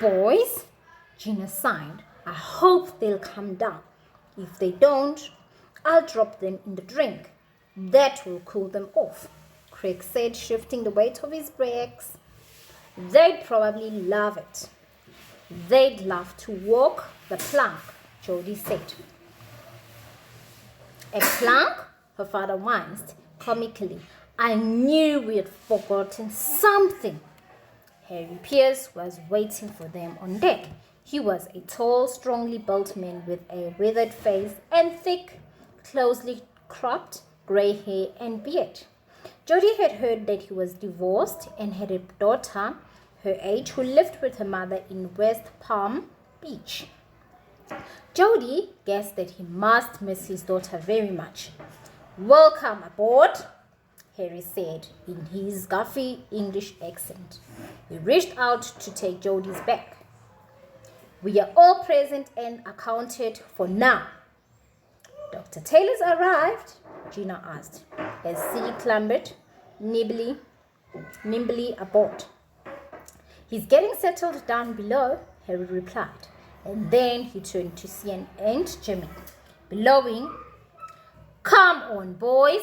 boys, Gina sighed. I hope they'll come down. If they don't, I'll drop them in the drink. That will cool them off, Craig said, shifting the weight of his brakes. They'd probably love it. They'd love to walk the plank, Jody said. A plank? Her father winced comically. I knew we had forgotten something. Harry Pierce was waiting for them on deck. He was a tall, strongly built man with a withered face and thick, closely cropped grey hair and beard. Jody had heard that he was divorced and had a daughter her age who lived with her mother in West Palm Beach. Jody guessed that he must miss his daughter very much. Welcome aboard, Harry said in his guffy English accent. He reached out to take Jody's bag. We are all present and accounted for now. Dr. Taylor's arrived, Gina asked, as she clambered nimbly aboard. He's getting settled down below, Harry replied, and then he turned to Cian and Jimmy, bellowing, Come on, boys.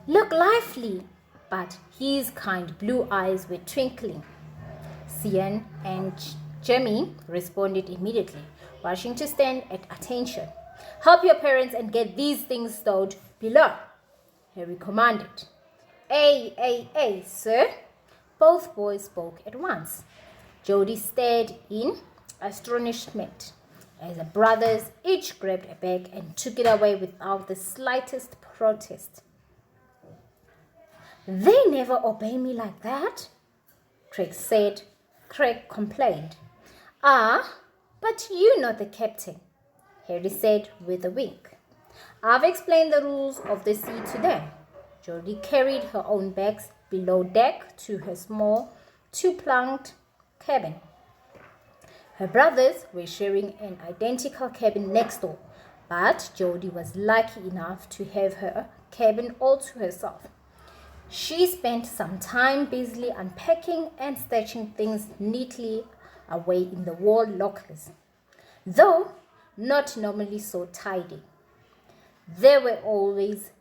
Look lively, but his kind blue eyes were twinkling. Cian and Jimmy responded immediately, rushing to stand at attention. Help your parents and get these things stowed below, Harry commanded. Ay, sir. Both boys spoke at once. Jody stared in astonishment as the brothers each grabbed a bag and took it away without the slightest protest. They never obey me like that, Craig complained. But you're not the captain, Harry said with a wink. I've explained the rules of the sea to them. Jody carried her own bags below deck to her small two-planked cabin. Her brothers were sharing an identical cabin next door, but Jody was lucky enough to have her cabin all to herself. She spent some time busily unpacking and stashing things neatly away in the wall lockers, though not normally so tidy. There were always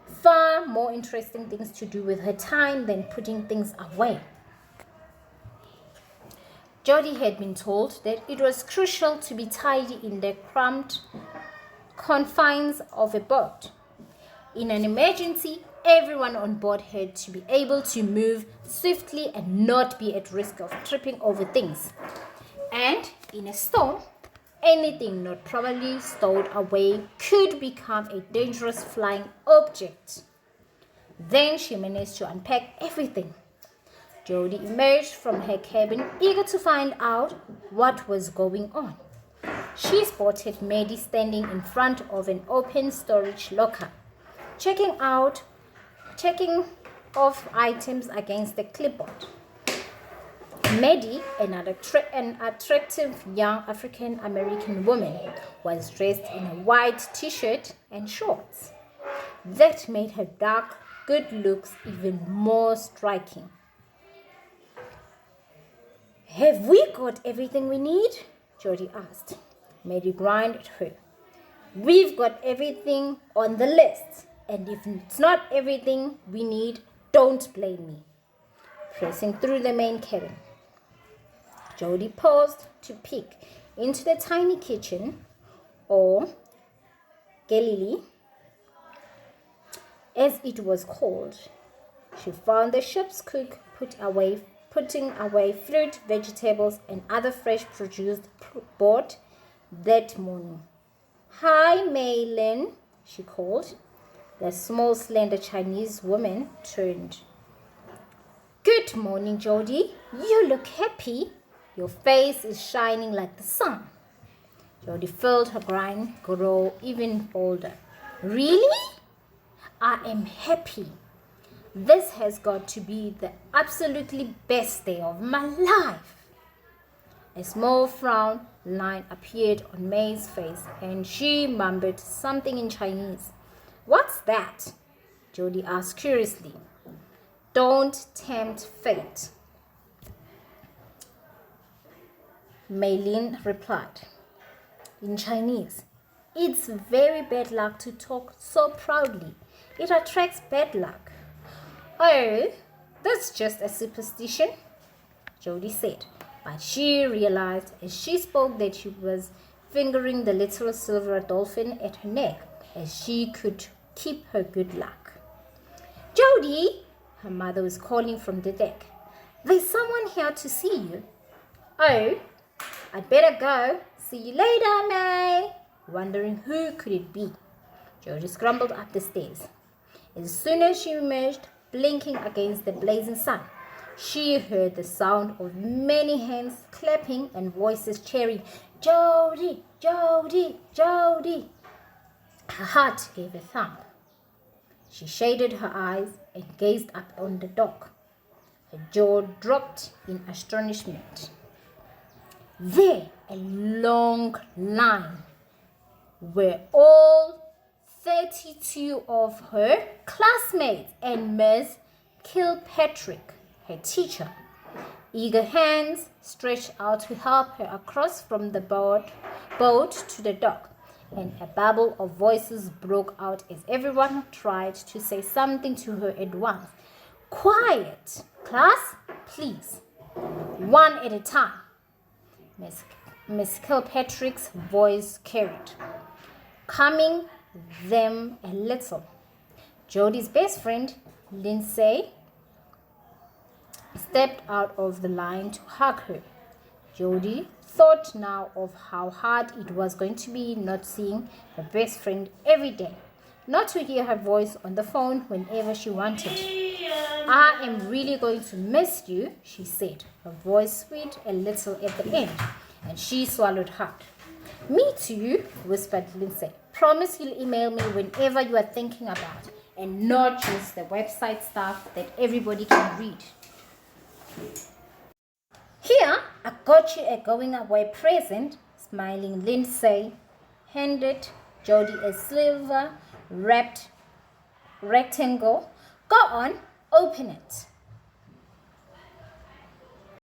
far more interesting things to do with her time than putting things away. Jody had been told that it was crucial to be tidy in the cramped confines of a boat. In an emergency, everyone on board had to be able to move swiftly and not be at risk of tripping over things. And in a storm, anything not properly stowed away could become a dangerous flying object. Then she managed to unpack everything. Jody emerged from her cabin, eager to find out what was going on. She spotted Maddie standing in front of an open storage locker, checking off items against the clipboard. Maddie, an attractive young African-American woman, was dressed in a white t-shirt and shorts. That made her dark, good looks even more striking. Have we got everything we need? Jody asked. Maddie grinned at her. We've got everything on the list, and if it's not everything we need, don't blame me. Pressing through the main cabin, Jody paused to peek into the tiny kitchen, or galley, as it was called. She found the ship's cook putting away fruit, vegetables, and other fresh produce bought that morning. Hi, Maylin, she called. The small, slender Chinese woman turned. Good morning, Jody. You look happy. Your face is shining like the sun. Jody felt her grin grow even bolder. Really? I am happy. This has got to be the absolutely best day of my life. A small frown line appeared on May's face, and she mumbled something in Chinese. What's that? Jody asked curiously. Don't tempt fate. Maylin replied in Chinese. It's very bad luck to talk so proudly. It attracts bad luck. Oh, that's just a superstition, Jody said. But she realized as she spoke that she was fingering the little silver dolphin at her neck as she could keep her good luck. Jody, her mother was calling from the deck. There's someone here to see you. Oh, I'd better go. See you later, May. Wondering who could it be. Jody scrambled up the stairs. As soon as she emerged, blinking against the blazing sun, she heard the sound of many hands clapping and voices cheering, Jody, Jody, Jody. Her heart gave a thump. She shaded her eyes and gazed up on the dock. Her jaw dropped in astonishment. There, a long line, were all 32 of her classmates and Miss Kilpatrick, her teacher. Eager hands stretched out to help her across from the boat to the dock, and a babble of voices broke out as everyone tried to say something to her at once. Quiet, class, please. One at a time, Miss Kilpatrick's voice carried, calming them a little. Jody's best friend, Lindsay, stepped out of the line to hug her. Jody thought now of how hard it was going to be not seeing her best friend every day, not to hear her voice on the phone whenever she wanted. I am really going to miss you, she said, her voice sweet a little at the end, and she swallowed hard. Me too, whispered Lindsay. Promise you'll email me whenever you are thinking about, and not just the website stuff that everybody can read. Here, I got you a going away present, smiling Lindsay handed Jody a silver wrapped rectangle. Go on, open it.